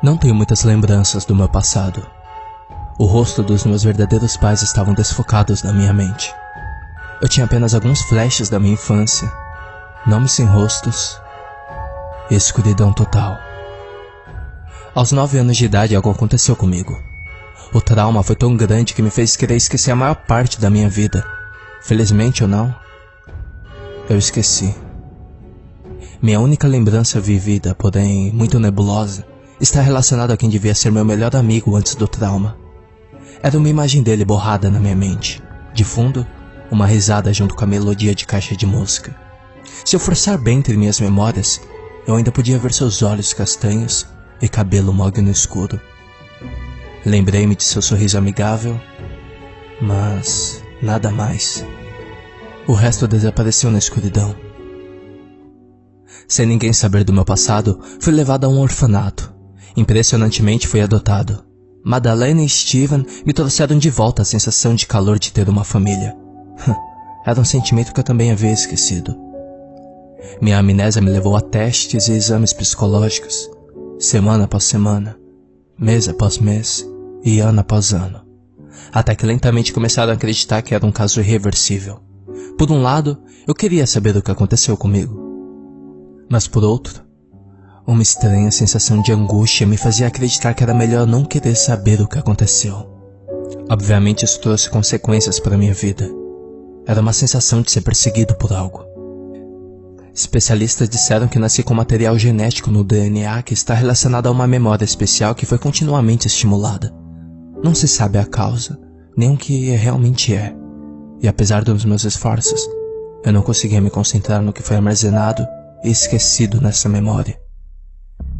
Não tenho muitas lembranças do meu passado. O rosto dos meus verdadeiros pais estavam desfocados na minha mente. Eu tinha apenas alguns flashes da minha infância, nomes sem rostos e escuridão total. Aos 9 anos de idade algo aconteceu comigo. O trauma foi tão grande que me fez querer esquecer a maior parte da minha vida. Felizmente ou não, eu esqueci. Minha única lembrança vivida, porém muito nebulosa, está relacionada a quem devia ser meu melhor amigo antes do trauma. Era uma imagem dele borrada na minha mente. De fundo, uma risada junto com a melodia de caixa de música. Se eu forçar bem entre minhas memórias, eu ainda podia ver seus olhos castanhos e cabelo mogno escuro. Lembrei-me de seu sorriso amigável, mas nada mais. O resto desapareceu na escuridão. Sem ninguém saber do meu passado, fui levado a um orfanato. Impressionantemente fui adotado. Madalena e Steven me trouxeram de volta a sensação de calor de ter uma família. Era um sentimento que eu também havia esquecido. Minha amnésia me levou a testes e exames psicológicos, semana após semana, mês após mês e ano após ano, até que lentamente começaram a acreditar que era um caso irreversível. Por um lado, eu queria saber o que aconteceu comigo, mas por outro, uma estranha sensação de angústia me fazia acreditar que era melhor não querer saber o que aconteceu. Obviamente isso trouxe consequências para minha vida. Era uma sensação de ser perseguido por algo. Especialistas disseram que nasci com material genético no DNA que está relacionado a uma memória especial que foi continuamente estimulada. Não se sabe a causa, nem o que realmente é. E apesar dos meus esforços, eu não conseguia me concentrar no que foi armazenado e esquecido nessa memória.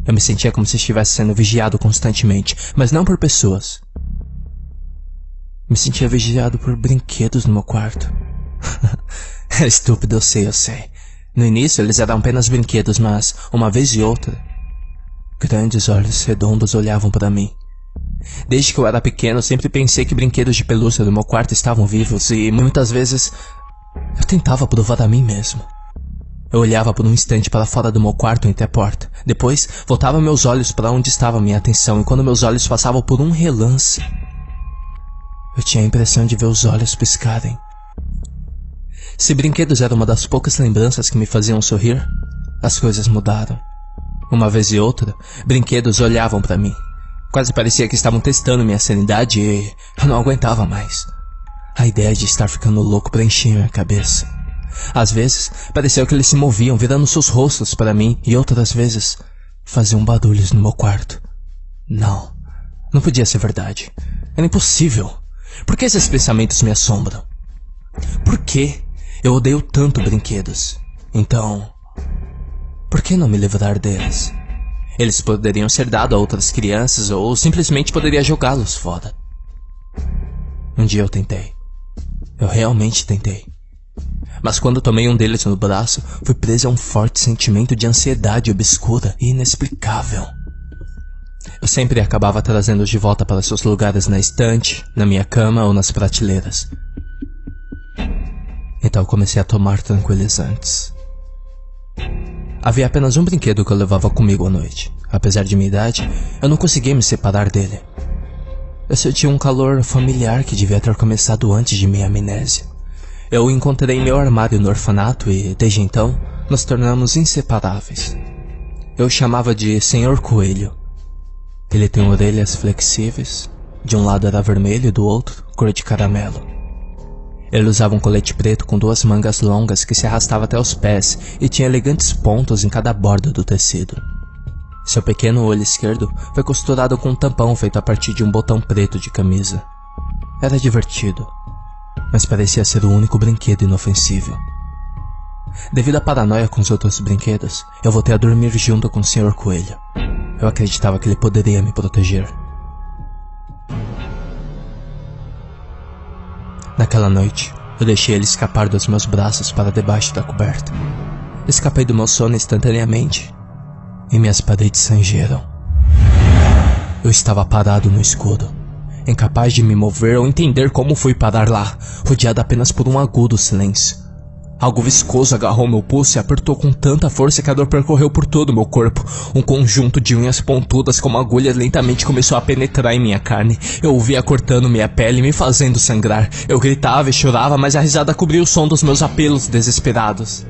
Eu me sentia como se estivesse sendo vigiado constantemente, mas não por pessoas. Me sentia vigiado por brinquedos no meu quarto. É estúpido, eu sei. No início eles eram apenas brinquedos, mas, uma vez e outra, grandes olhos redondos olhavam para mim. Desde que eu era pequeno, sempre pensei que brinquedos de pelúcia do meu quarto estavam vivos e, muitas vezes, eu tentava provar a mim mesmo. Eu olhava por um instante para fora do meu quarto entre a porta. Depois, voltava meus olhos para onde estava minha atenção e quando meus olhos passavam por um relance, eu tinha a impressão de ver os olhos piscarem. Se brinquedos eram uma das poucas lembranças que me faziam sorrir, as coisas mudaram. Uma vez e outra, brinquedos olhavam para mim. Quase parecia que estavam testando minha sanidade e eu não aguentava mais. A ideia de estar ficando louco preenchia minha cabeça. Às vezes, pareceu que eles se moviam, virando seus rostos para mim, e outras vezes, faziam barulhos no meu quarto. Não podia ser verdade. Era impossível. Por que esses pensamentos me assombram? Por que eu odeio tanto brinquedos? Então, por que não me livrar deles? Eles poderiam ser dados a outras crianças ou simplesmente poderia jogá-los fora. Um dia eu tentei. Eu realmente tentei. Mas quando tomei um deles no braço, fui preso a um forte sentimento de ansiedade obscura e inexplicável. Eu sempre acabava trazendo-os de volta para seus lugares na estante, na minha cama ou nas prateleiras. Então comecei a tomar tranquilizantes. Havia apenas um brinquedo que eu levava comigo à noite. Apesar de minha idade, eu não conseguia me separar dele. Eu sentia um calor familiar que devia ter começado antes de minha amnésia. Eu o encontrei em meu armário no orfanato e, desde então, nos tornamos inseparáveis. Eu o chamava de Senhor Coelho. Ele tem orelhas flexíveis, de um lado era vermelho e do outro, cor de caramelo. Ele usava um colete preto com 2 mangas longas que se arrastava até os pés e tinha elegantes pontos em cada borda do tecido. Seu pequeno olho esquerdo foi costurado com um tampão feito a partir de um botão preto de camisa. Era divertido, mas parecia ser o único brinquedo inofensível. Devido à paranoia com os outros brinquedos, eu voltei a dormir junto com o Sr. Coelho. Eu acreditava que ele poderia me proteger. Naquela noite, eu deixei ele escapar dos meus braços para debaixo da coberta. Escapei do meu sono instantaneamente e minhas paredes rangeram. Eu estava parado no escuro, incapaz de me mover ou entender como fui parar lá, rodeado apenas por um agudo silêncio. Algo viscoso agarrou meu pulso e apertou com tanta força que a dor percorreu por todo o meu corpo. Um conjunto de unhas pontudas como agulhas lentamente começou a penetrar em minha carne. Eu ouvia cortando minha pele, me fazendo sangrar. Eu gritava e chorava, mas a risada cobriu o som dos meus apelos desesperados.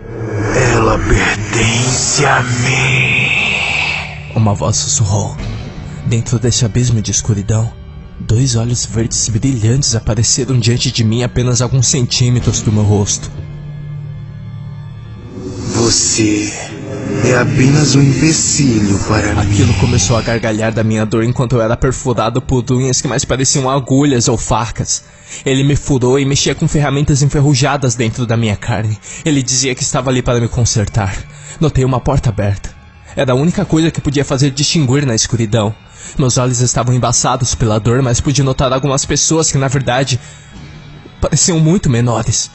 Ela pertence a mim. Uma voz sussurrou. Dentro desse abismo de escuridão, 2 olhos verdes brilhantes apareceram diante de mim a apenas alguns centímetros do meu rosto. Você é apenas um empecilho para mim. Aquilo começou a gargalhar da minha dor enquanto eu era perfurado por unhas que mais pareciam agulhas ou facas. Ele me furou e mexia com ferramentas enferrujadas dentro da minha carne. Ele dizia que estava ali para me consertar. Notei uma porta aberta. Era a única coisa que podia fazer distinguir na escuridão. Meus olhos estavam embaçados pela dor, mas pude notar algumas pessoas que, na verdade, pareciam muito menores.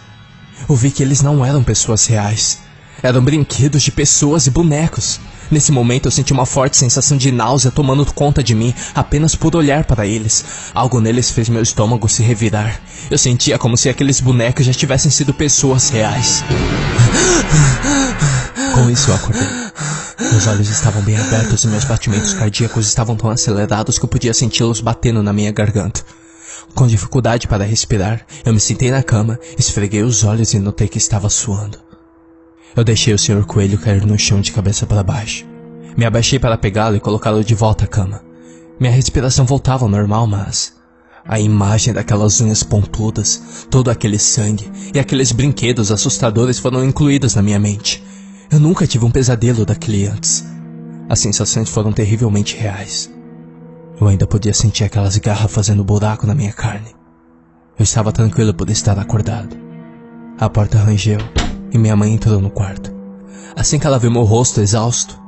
Eu vi que eles não eram pessoas reais. Eram brinquedos de pessoas e bonecos. Nesse momento eu senti uma forte sensação de náusea tomando conta de mim, apenas por olhar para eles. Algo neles fez meu estômago se revirar. Eu sentia como se aqueles bonecos já tivessem sido pessoas reais. Com isso eu acordei. Meus olhos estavam bem abertos e meus batimentos cardíacos estavam tão acelerados que eu podia senti-los batendo na minha garganta. Com dificuldade para respirar, eu me sentei na cama, esfreguei os olhos e notei que estava suando. Eu deixei o Sr. Coelho cair no chão de cabeça para baixo. Me abaixei para pegá-lo e colocá-lo de volta à cama. Minha respiração voltava ao normal, mas a imagem daquelas unhas pontudas, todo aquele sangue e aqueles brinquedos assustadores foram incluídos na minha mente. Eu nunca tive um pesadelo daquele antes. As sensações foram terrivelmente reais. Eu ainda podia sentir aquelas garras fazendo buraco na minha carne. Eu estava tranquilo por estar acordado. A porta rangeu e minha mãe entrou no quarto. Assim que ela viu meu rosto exausto,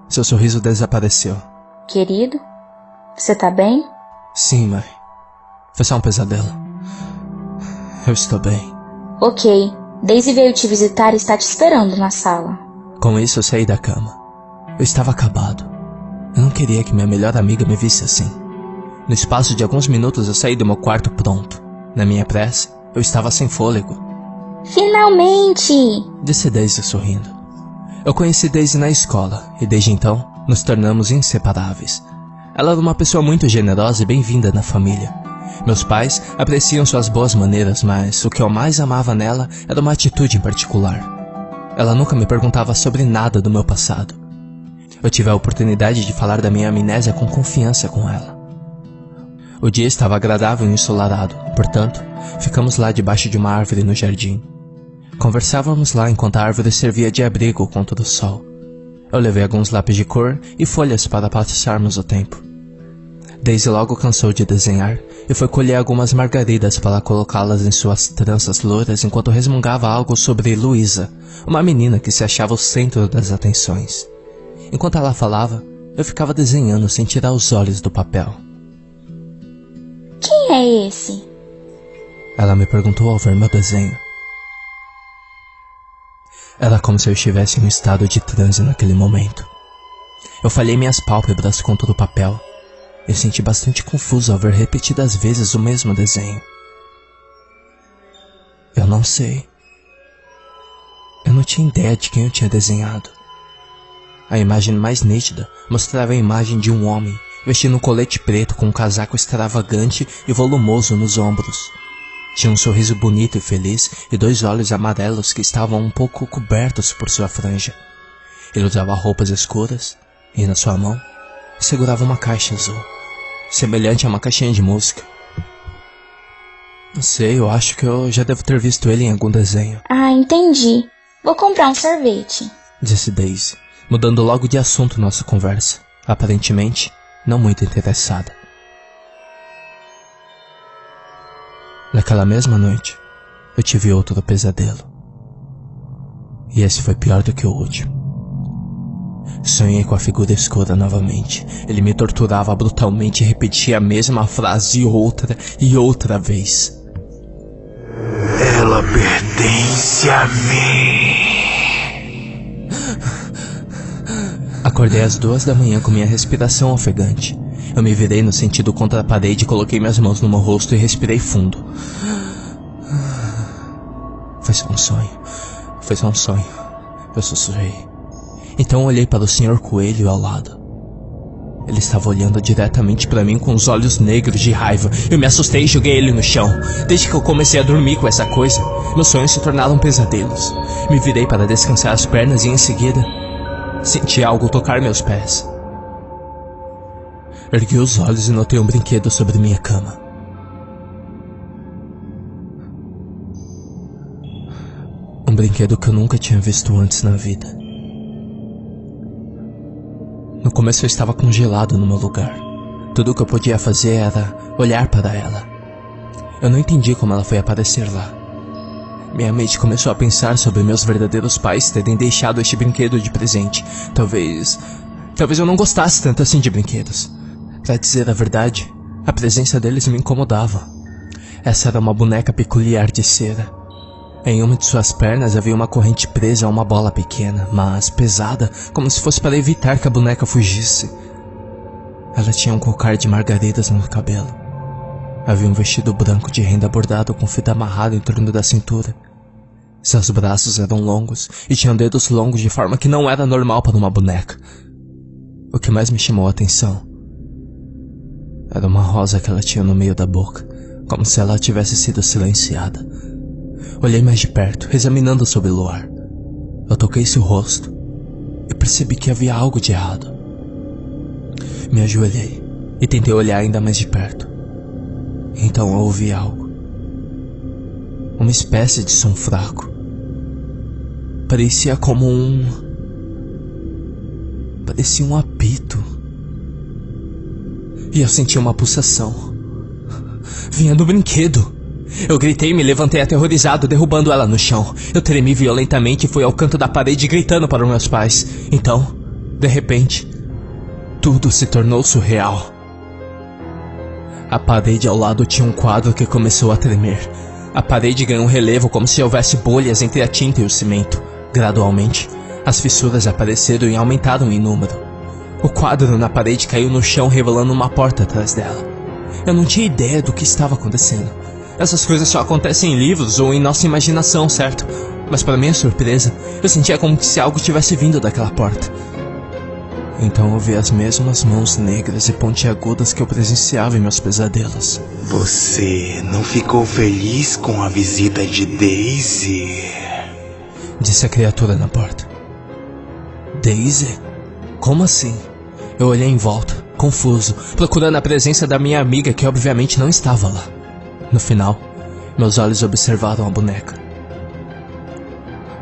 seu sorriso desapareceu. Querido, você tá bem? Sim, mãe. Foi só um pesadelo. Eu estou bem. Ok, Daisy veio te visitar e está te esperando na sala. Com isso eu saí da cama. Eu estava acabado. Eu não queria que minha melhor amiga me visse assim. No espaço de alguns minutos eu saí do meu quarto pronto. Na minha pressa, eu estava sem fôlego. Finalmente! Disse Daisy sorrindo. Eu conheci Daisy na escola e desde então nos tornamos inseparáveis. Ela era uma pessoa muito generosa e bem-vinda na família. Meus pais apreciam suas boas maneiras, mas o que eu mais amava nela era uma atitude em particular. Ela nunca me perguntava sobre nada do meu passado. Eu tive a oportunidade de falar da minha amnésia com confiança com ela. O dia estava agradável e ensolarado, portanto, ficamos lá debaixo de uma árvore no jardim. Conversávamos lá enquanto a árvore servia de abrigo contra o sol. Eu levei alguns lápis de cor e folhas para passarmos o tempo. Daisy logo cansou de desenhar e foi colher algumas margaridas para colocá-las em suas tranças louras enquanto resmungava algo sobre Luísa, uma menina que se achava o centro das atenções. Enquanto ela falava, eu ficava desenhando sem tirar os olhos do papel. Quem é esse? Ela me perguntou ao ver meu desenho. Era como se eu estivesse em um estado de transe naquele momento. Eu falhei minhas pálpebras contra o papel. Eu senti bastante confuso ao ver repetidas vezes o mesmo desenho. Eu não sei. Eu não tinha ideia de quem eu tinha desenhado. A imagem mais nítida mostrava a imagem de um homem vestindo um colete preto com um casaco extravagante e volumoso nos ombros. Tinha um sorriso bonito e feliz e 2 olhos amarelos que estavam um pouco cobertos por sua franja. Ele usava roupas escuras e na sua mão segurava uma caixa azul, semelhante a uma caixinha de música. Não sei, eu acho que eu já devo ter visto ele em algum desenho. Ah, entendi. Vou comprar um sorvete, disse Daisy, mudando logo de assunto nossa conversa, aparentemente não muito interessada. Naquela mesma noite, eu tive outro pesadelo. E esse foi pior do que o último. Sonhei com a figura escura novamente. Ele me torturava brutalmente e repetia a mesma frase outra vez. Ela pertence a mim. Acordei às 2 da manhã com minha respiração ofegante. Eu me virei no sentido contra a parede e coloquei minhas mãos no meu rosto e respirei fundo. Foi só um sonho. Foi só um sonho, eu sussurrei. Então olhei para o Sr. Coelho ao lado. Ele estava olhando diretamente para mim com os olhos negros de raiva. Eu me assustei e joguei ele no chão. Desde que eu comecei a dormir com essa coisa, meus sonhos se tornaram pesadelos. Me virei para descansar as pernas e em seguida senti algo tocar meus pés. Ergui os olhos e notei um brinquedo sobre minha cama. Um brinquedo que eu nunca tinha visto antes na vida. No começo eu estava congelado no meu lugar. Tudo o que eu podia fazer era olhar para ela. Eu não entendi como ela foi aparecer lá. Minha mente começou a pensar sobre meus verdadeiros pais terem deixado este brinquedo de presente. Talvez eu não gostasse tanto assim de brinquedos. Pra dizer a verdade, a presença deles me incomodava. Essa era uma boneca peculiar de cera. Em uma de suas pernas havia uma corrente presa a uma bola pequena, mas pesada, como se fosse para evitar que a boneca fugisse. Ela tinha um cocar de margaridas no cabelo. Havia um vestido branco de renda bordado com fita amarrada em torno da cintura. Seus braços eram longos e tinham dedos longos de forma que não era normal para uma boneca. O que mais me chamou a atenção era uma rosa que ela tinha no meio da boca, como se ela tivesse sido silenciada. Olhei mais de perto, examinando sob o luar. Eu toquei seu rosto e percebi que havia algo de errado. Me ajoelhei e tentei olhar ainda mais de perto. Então eu ouvi algo. Uma espécie de som fraco. Parecia um apito. E eu senti uma pulsação. Vinha do brinquedo. Eu gritei e me levantei aterrorizado, derrubando ela no chão. Eu tremi violentamente e fui ao canto da parede gritando para os meus pais. Então, de repente, tudo se tornou surreal. A parede ao lado tinha um quadro que começou a tremer. A parede ganhou um relevo como se houvesse bolhas entre a tinta e o cimento. Gradualmente, as fissuras apareceram e aumentaram em número. O quadro na parede caiu no chão, revelando uma porta atrás dela. Eu não tinha ideia do que estava acontecendo. Essas coisas só acontecem em livros ou em nossa imaginação, certo? Mas para minha surpresa, eu sentia como se algo tivesse vindo daquela porta. Então eu vi as mesmas mãos negras e pontiagudas que eu presenciava em meus pesadelos. Você não ficou feliz com a visita de Daisy? Disse a criatura na porta. Daisy? Como assim? Eu olhei em volta, confuso, procurando a presença da minha amiga que obviamente não estava lá. No final, meus olhos observaram a boneca.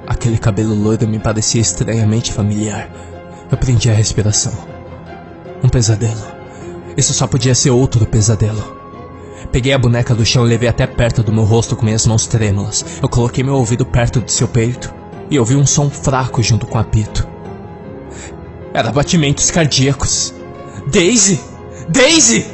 Aquele cabelo loiro me parecia estranhamente familiar. Eu prendi a respiração. Um pesadelo. Isso só podia ser outro pesadelo. Peguei a boneca do chão e levei até perto do meu rosto com minhas mãos trêmulas. Eu coloquei meu ouvido perto de seu peito e ouvi um som fraco junto com o apito. Era batimentos cardíacos. Daisy! Daisy!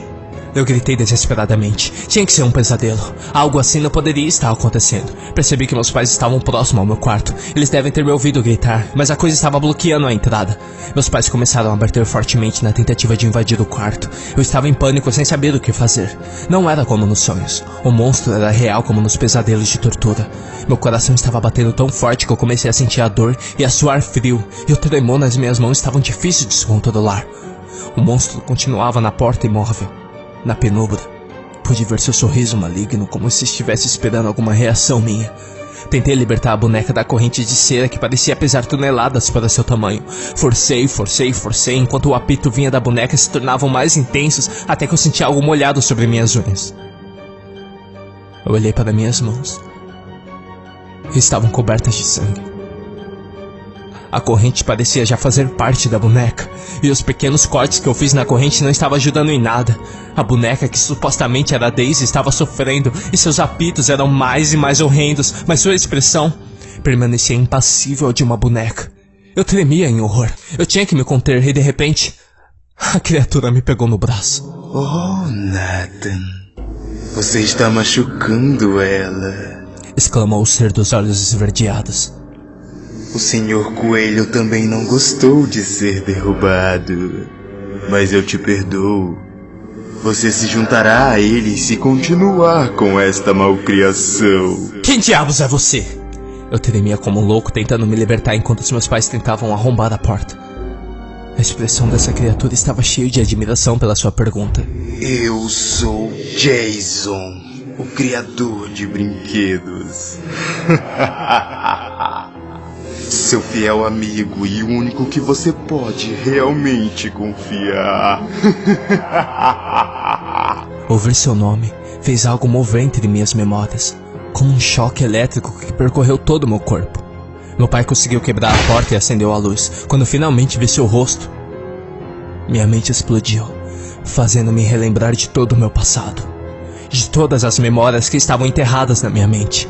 Eu gritei desesperadamente. Tinha que ser um pesadelo. Algo assim não poderia estar acontecendo. Percebi que meus pais estavam próximos ao meu quarto. Eles devem ter me ouvido gritar, mas a coisa estava bloqueando a entrada. Meus pais começaram a bater fortemente na tentativa de invadir o quarto. Eu estava em pânico sem saber o que fazer. Não era como nos sonhos. O monstro era real como nos pesadelos de tortura. Meu coração estava batendo tão forte que eu comecei a sentir a dor e a suar frio. E o tremor nas minhas mãos estavam difícil de se controlar. O monstro continuava na porta imóvel. Na penumbra, pude ver seu sorriso maligno como se estivesse esperando alguma reação minha. Tentei libertar a boneca da corrente de cera que parecia pesar toneladas para seu tamanho. Forcei, enquanto o apito vinha da boneca e se tornavam mais intensos até que eu senti algo molhado sobre minhas unhas. Eu olhei para minhas mãos. Estavam cobertas de sangue. A corrente parecia já fazer parte da boneca, e os pequenos cortes que eu fiz na corrente não estavam ajudando em nada. A boneca, que supostamente era Daisy, estava sofrendo, e seus apitos eram mais e mais horrendos, mas sua expressão permanecia impassível de uma boneca. Eu tremia em horror. Eu tinha que me conter, e de repente, a criatura me pegou no braço. Oh, Nathan, você está machucando ela, exclamou o ser dos olhos esverdeados. O Sr. Coelho também não gostou de ser derrubado, mas eu te perdoo. Você se juntará a ele se continuar com esta malcriação. Quem diabos é você? Eu tremia como um louco tentando me libertar enquanto os meus pais tentavam arrombar a porta. A expressão dessa criatura estava cheia de admiração pela sua pergunta. Eu sou Jason, o criador de brinquedos. Seu fiel amigo e o único que você pode realmente confiar. Ouvir seu nome fez algo mover entre minhas memórias, como um choque elétrico que percorreu todo o meu corpo. Meu pai conseguiu quebrar a porta e acendeu a luz, quando finalmente vi seu rosto. Minha mente explodiu, fazendo-me relembrar de todo o meu passado, de todas as memórias que estavam enterradas na minha mente.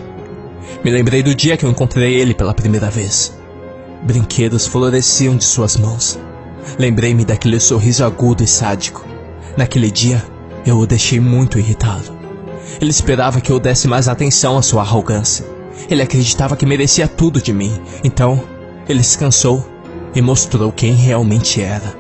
Me lembrei do dia que eu encontrei ele pela primeira vez. Brinquedos floresciam de suas mãos. Lembrei-me daquele sorriso agudo e sádico. Naquele dia, eu o deixei muito irritado. Ele esperava que eu desse mais atenção à sua arrogância. Ele acreditava que merecia tudo de mim. Então, ele se cansou e mostrou quem realmente era.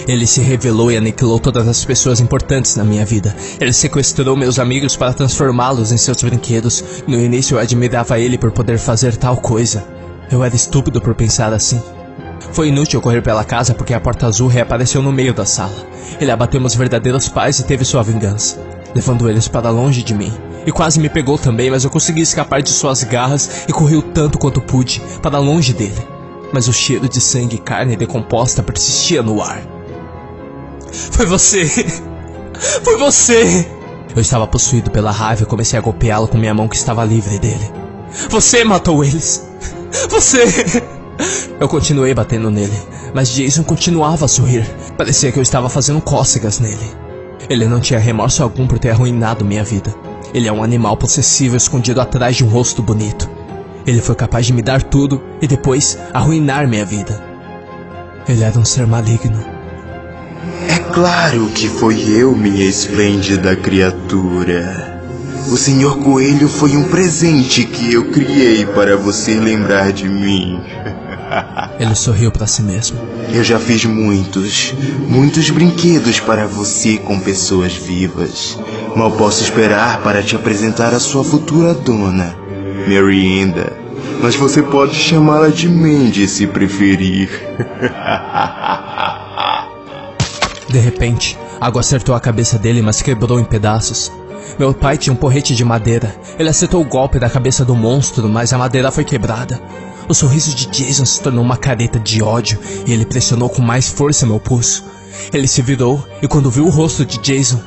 Ele se revelou e aniquilou todas as pessoas importantes na minha vida. Ele sequestrou meus amigos para transformá-los em seus brinquedos. No início eu admirava ele por poder fazer tal coisa. Eu era estúpido por pensar assim. Foi inútil correr pela casa porque a porta azul reapareceu no meio da sala. Ele abateu meus verdadeiros pais e teve sua vingança, levando eles para longe de mim. E quase me pegou também, mas eu consegui escapar de suas garras e corri o tanto quanto pude para longe dele. Mas o cheiro de sangue e carne decomposta persistia no ar. Foi você! Foi você! Eu estava possuído pela raiva e comecei a golpeá-lo com minha mão que estava livre dele. Você matou eles! Você! Eu continuei batendo nele, mas Jason continuava a sorrir. Parecia que eu estava fazendo cócegas nele. Ele não tinha remorso algum por ter arruinado minha vida. Ele é um animal possessivo escondido atrás de um rosto bonito. Ele foi capaz de me dar tudo e depois arruinar minha vida. Ele era um ser maligno. É claro que foi eu, minha esplêndida criatura. O Sr. Coelho foi um presente que eu criei para você lembrar de mim. Ele sorriu para si mesmo. Eu já fiz muitos brinquedos para você com pessoas vivas. Mal posso esperar para te apresentar a sua futura dona, Miranda. Mas você pode chamá-la de Mandy se preferir. De repente, água acertou a cabeça dele, mas quebrou em pedaços. Meu pai tinha um porrete de madeira. Ele acertou o golpe da cabeça do monstro, mas a madeira foi quebrada. O sorriso de Jason se tornou uma careta de ódio e ele pressionou com mais força meu pulso. Ele se virou e quando viu o rosto de Jason,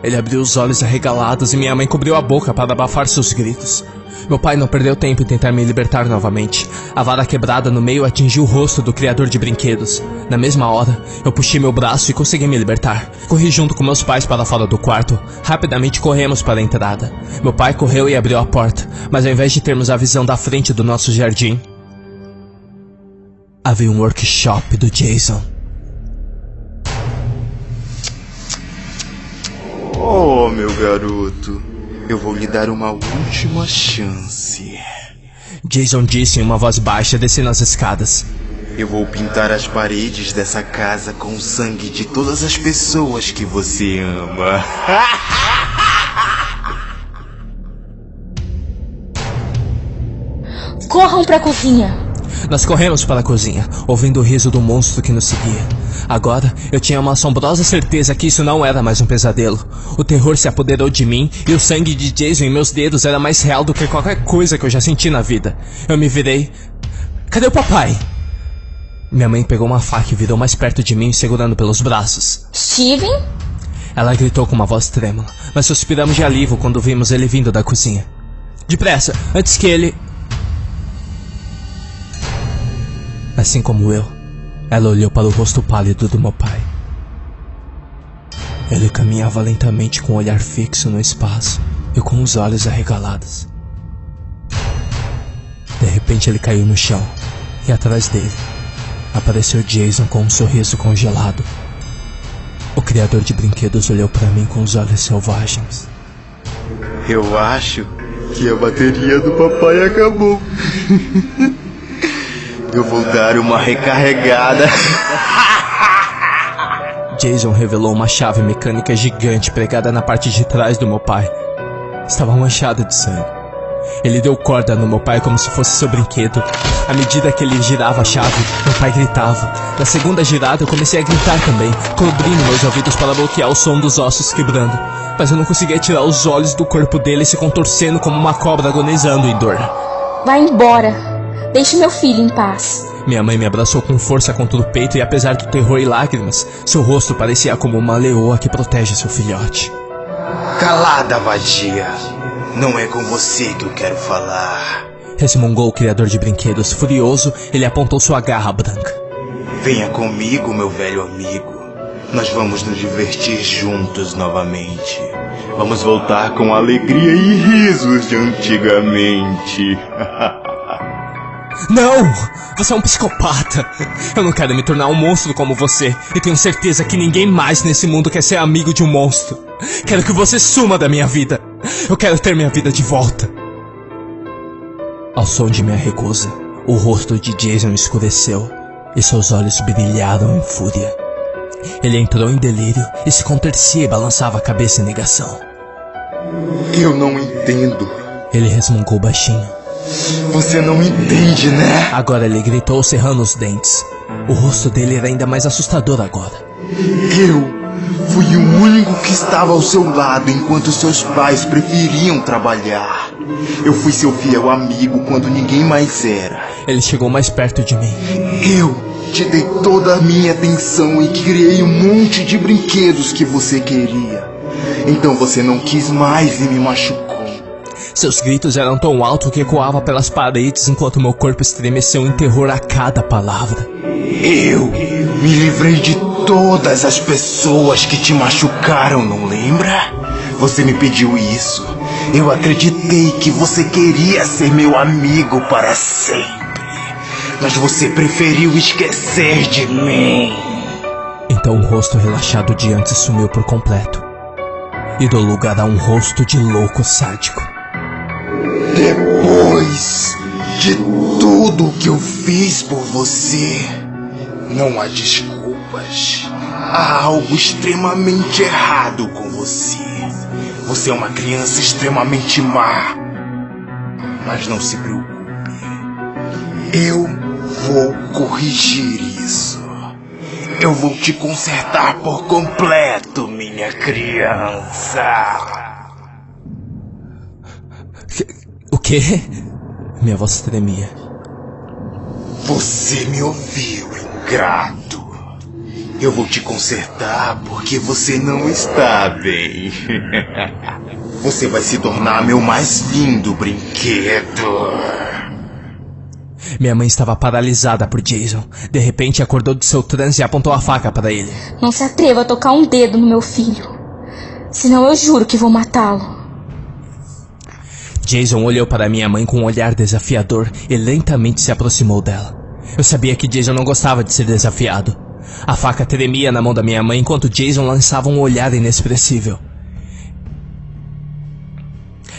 ele abriu os olhos arregalados e minha mãe cobriu a boca para abafar seus gritos. Meu pai não perdeu tempo em tentar me libertar novamente. A vara quebrada no meio atingiu o rosto do criador de brinquedos. Na mesma hora, eu puxei meu braço e consegui me libertar. Corri junto com meus pais para fora do quarto. Rapidamente corremos para a entrada. Meu pai correu e abriu a porta, mas ao invés de termos a visão da frente do nosso jardim, havia um workshop do Jason. Oh, meu garoto, eu vou lhe dar uma última chance. Jason disse em uma voz baixa, descendo as escadas. Eu vou pintar as paredes dessa casa com o sangue de todas as pessoas que você ama. Corram pra cozinha! Nós corremos para a cozinha, ouvindo o riso do monstro que nos seguia. Agora, eu tinha uma assombrosa certeza que isso não era mais um pesadelo. O terror se apoderou de mim e o sangue de Jason em meus dedos era mais real do que qualquer coisa que eu já senti na vida. Eu me virei. Cadê o papai? Minha mãe pegou uma faca e virou mais perto de mim, segurando pelos braços. Steven? Ela gritou com uma voz trêmula, mas suspiramos de alívio quando vimos ele vindo da cozinha. Depressa, antes que ele... Assim como eu, ela olhou para o rosto pálido do meu pai. Ele caminhava lentamente com o olhar fixo no espaço e com os olhos arregalados. De repente ele caiu no chão e atrás dele apareceu Jason com um sorriso congelado. O criador de brinquedos olhou para mim com os olhos selvagens. Eu acho que a bateria do papai acabou. Eu vou dar uma recarregada. Jason revelou uma chave mecânica gigante pregada na parte de trás do meu pai. Estava manchada de sangue. Ele deu corda no meu pai como se fosse seu brinquedo. À medida que ele girava a chave, meu pai gritava. Na segunda girada eu comecei a gritar também, cobrindo meus ouvidos para bloquear o som dos ossos quebrando. Mas eu não conseguia tirar os olhos do corpo dele se contorcendo como uma cobra agonizando em dor. Vai embora. Deixe meu filho em paz. Minha mãe me abraçou com força contra o peito e apesar do terror e lágrimas, seu rosto parecia como uma leoa que protege seu filhote. Calada, vadia. Não é com você que eu quero falar. Resmungou o criador de brinquedos. Furioso, ele apontou sua garra branca. Venha comigo, meu velho amigo. Nós vamos nos divertir juntos novamente. Vamos voltar com alegria e risos de antigamente. Não! Você é um psicopata! Eu não quero me tornar um monstro como você. E tenho certeza que ninguém mais nesse mundo quer ser amigo de um monstro. Quero que você suma da minha vida. Eu quero ter minha vida de volta. Ao som de minha recusa, o rosto de Jason escureceu e seus olhos brilharam em fúria. Ele entrou em delírio e se contorcia e balançava a cabeça em negação. Eu não entendo. Ele resmungou baixinho. Você não entende, né? Agora ele gritou cerrando os dentes. O rosto dele era ainda mais assustador agora. Eu fui o único que estava ao seu lado enquanto seus pais preferiam trabalhar. Eu fui seu fiel amigo quando ninguém mais era. Ele chegou mais perto de mim. Eu te dei toda a minha atenção e criei um monte de brinquedos que você queria. Então você não quis mais e me machucou. Seus gritos eram tão altos que ecoava pelas paredes enquanto meu corpo estremeceu em terror a cada palavra. Eu me livrei de todas as pessoas que te machucaram, não lembra? Você me pediu isso. Eu acreditei que você queria ser meu amigo para sempre. Mas você preferiu esquecer de mim. Então o rosto relaxado de antes sumiu por completo e deu lugar a um rosto de louco sádico. Depois de tudo que eu fiz por você, não há desculpas. Há algo extremamente errado com você. Você é uma criança extremamente má. Mas não se preocupe. Eu vou corrigir isso. Eu vou te consertar por completo, minha criança. O quê? Minha voz tremia. Você me ouviu, ingrato. Eu vou te consertar porque você não está bem. Você vai se tornar meu mais lindo brinquedo. Minha mãe estava paralisada por Jason. De repente acordou de seu transe e apontou a faca para ele. Não se atreva a tocar um dedo no meu filho. Senão eu juro que vou matá-lo. Jason olhou para minha mãe com um olhar desafiador e lentamente se aproximou dela. Eu sabia que Jason não gostava de ser desafiado. A faca tremia na mão da minha mãe enquanto Jason lançava um olhar inexpressível.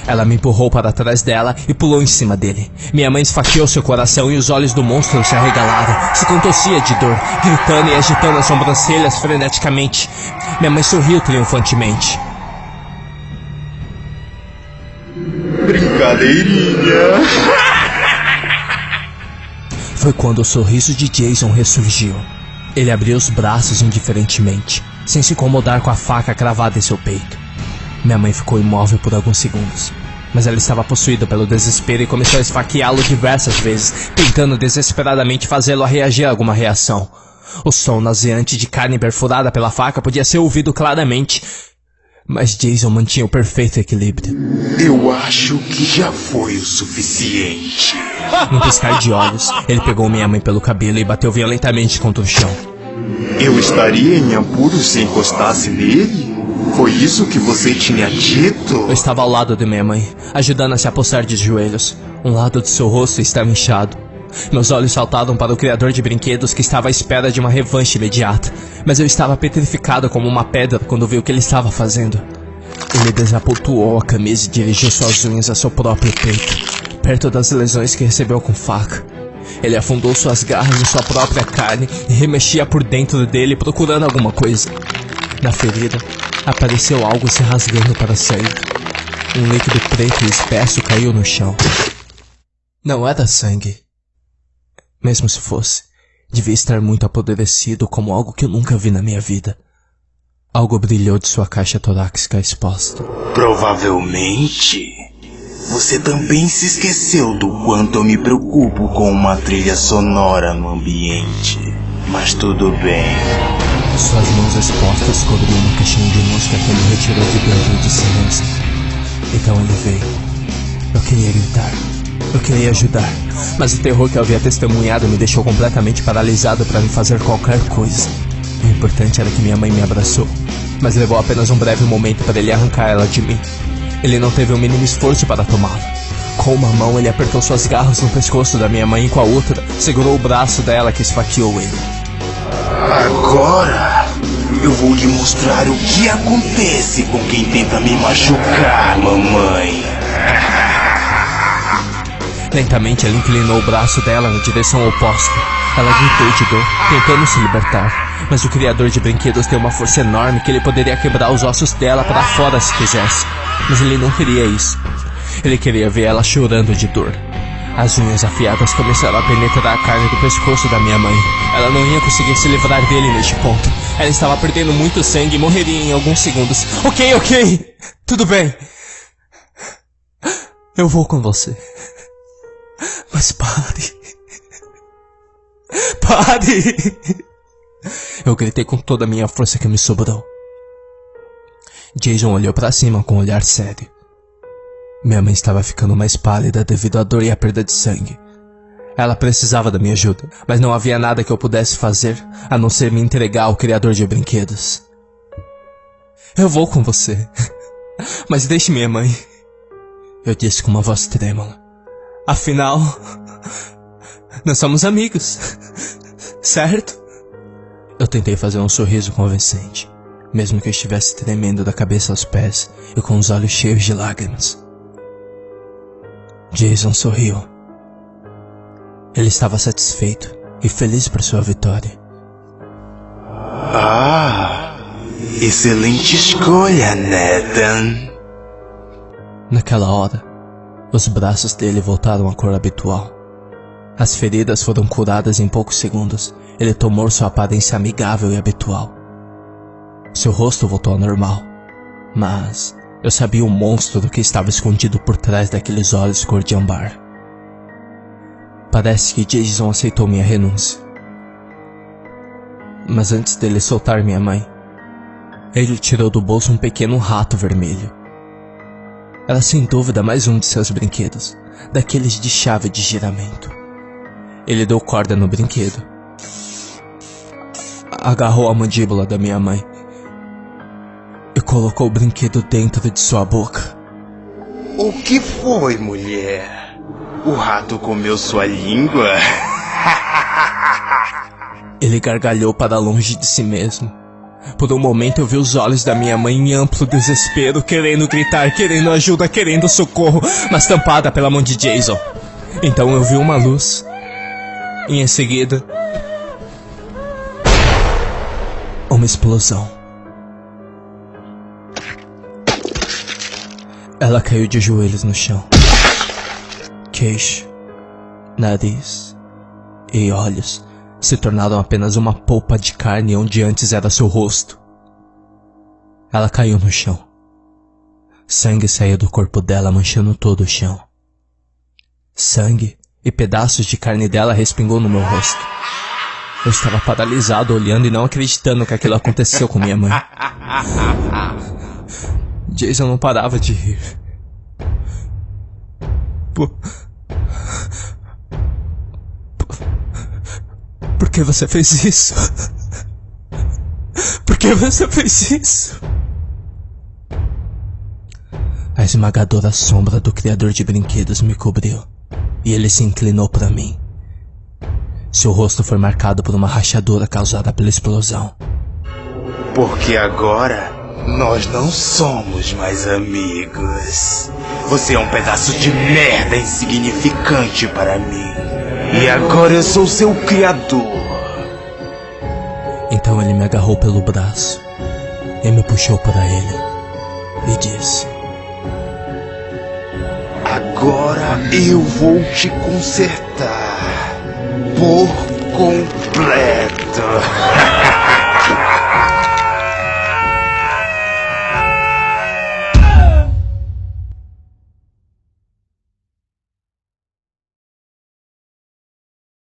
Ela me empurrou para trás dela e pulou em cima dele. Minha mãe esfaqueou seu coração e os olhos do monstro se arregalaram. Se contorcia de dor, gritando e agitando as sobrancelhas freneticamente. Minha mãe sorriu triunfantemente. Brincadeirinha. Foi quando o sorriso de Jason ressurgiu. Ele abriu os braços indiferentemente, sem se incomodar com a faca cravada em seu peito. Minha mãe ficou imóvel por alguns segundos, mas ela estava possuída pelo desespero e começou a esfaqueá-lo diversas vezes, tentando desesperadamente fazê-lo a reagir a alguma reação. O som nauseante de carne perfurada pela faca podia ser ouvido claramente, mas Jason mantinha o perfeito equilíbrio. Eu acho que já foi o suficiente. Num piscar de olhos, ele pegou minha mãe pelo cabelo e bateu violentamente contra o chão. Eu estaria em apuros se encostasse nele? Foi isso que você tinha dito? Eu estava ao lado de minha mãe, ajudando a se apossar de joelhos. Um lado de seu rosto estava inchado. Meus olhos saltaram para o criador de brinquedos que estava à espera de uma revanche imediata. Mas eu estava petrificado como uma pedra quando vi o que ele estava fazendo. Ele desabotoou a camisa e dirigiu suas unhas a seu próprio peito, perto das lesões que recebeu com faca. Ele afundou suas garras em sua própria carne e remexia por dentro dele procurando alguma coisa. Na ferida, apareceu algo se rasgando para sair. Um líquido preto e espesso caiu no chão. Não era sangue. Mesmo se fosse, devia estar muito apodrecido, como algo que eu nunca vi na minha vida. Algo brilhou de sua caixa torácica exposta. Provavelmente, você também se esqueceu do quanto eu me preocupo com uma trilha sonora no ambiente. Mas tudo bem. Suas mãos expostas cobriam uma caixinha de música que ele retirou de dentro de si mesmo. Então ele veio. Eu queria gritar. Eu queria ajudar. Mas o terror que eu havia testemunhado me deixou completamente paralisado para me fazer qualquer coisa. O importante era que minha mãe me abraçou. Mas levou apenas um breve momento para ele arrancar ela de mim. Ele não teve o mínimo esforço para tomá-la. Com uma mão ele apertou suas garras no pescoço da minha mãe e com a outra segurou o braço dela que esfaqueou ele. Agora eu vou lhe mostrar o que acontece com quem tenta me machucar, mamãe. Lentamente ele inclinou o braço dela na direção oposta. Ela gritou de dor, tentando se libertar. Mas o criador de brinquedos tem uma força enorme que ele poderia quebrar os ossos dela para fora se quisesse. Mas ele não queria isso. Ele queria ver ela chorando de dor. As unhas afiadas começaram a penetrar a carne do pescoço da minha mãe. Ela não ia conseguir se livrar dele neste ponto. Ela estava perdendo muito sangue e morreria em alguns segundos. Ok. Tudo bem. Eu vou com você. Mas pare. Pare! Eu gritei com toda a minha força que me sobrou. Jason olhou para cima com um olhar sério. Minha mãe estava ficando mais pálida devido à dor e à perda de sangue. Ela precisava da minha ajuda, mas não havia nada que eu pudesse fazer a não ser me entregar ao criador de brinquedos. Eu vou com você, mas deixe minha mãe. Eu disse com uma voz trêmula. Afinal, nós somos amigos, certo? Eu tentei fazer um sorriso convincente, mesmo que eu estivesse tremendo da cabeça aos pés e com os olhos cheios de lágrimas. Jason sorriu. Ele estava satisfeito e feliz por sua vitória. Excelente escolha, Nathan. Naquela hora, os braços dele voltaram à cor habitual. As feridas foram curadas em poucos segundos. Ele tomou sua aparência amigável e habitual. Seu rosto voltou ao normal. Mas eu sabia o monstro do que estava escondido por trás daqueles olhos cor de ambar. Parece que Jason aceitou minha renúncia. Mas antes dele soltar minha mãe, ele tirou do bolso um pequeno rato vermelho. Era sem dúvida mais um de seus brinquedos, daqueles de chave de giramento. Ele deu corda no brinquedo. Agarrou a mandíbula da minha mãe e colocou o brinquedo dentro de sua boca. O que foi, mulher? O rato comeu sua língua? Ele gargalhou para longe de si mesmo. Por um momento eu vi os olhos da minha mãe em amplo desespero, querendo gritar, querendo ajuda, querendo socorro, mas tampada pela mão de Jason. Então eu vi uma luz. E em seguida, uma explosão. Ela caiu de joelhos no chão. Queixo, nariz e olhos se tornaram apenas uma polpa de carne onde antes era seu rosto. Ela caiu no chão. Sangue saía do corpo dela, manchando todo o chão. Sangue e pedaços de carne dela respingou no meu rosto. Eu estava paralisado, olhando e não acreditando que aquilo aconteceu com minha mãe. Jason não parava de rir. Por que você fez isso? Por que você fez isso? A esmagadora sombra do criador de brinquedos me cobriu, e ele se inclinou para mim. Seu rosto foi marcado por uma rachadura causada pela explosão. Porque agora nós não somos mais amigos. Você é um pedaço de merda insignificante para mim. E agora eu sou seu criador. Então ele me agarrou pelo braço e me puxou para ele e disse: Agora eu vou te consertar por completo.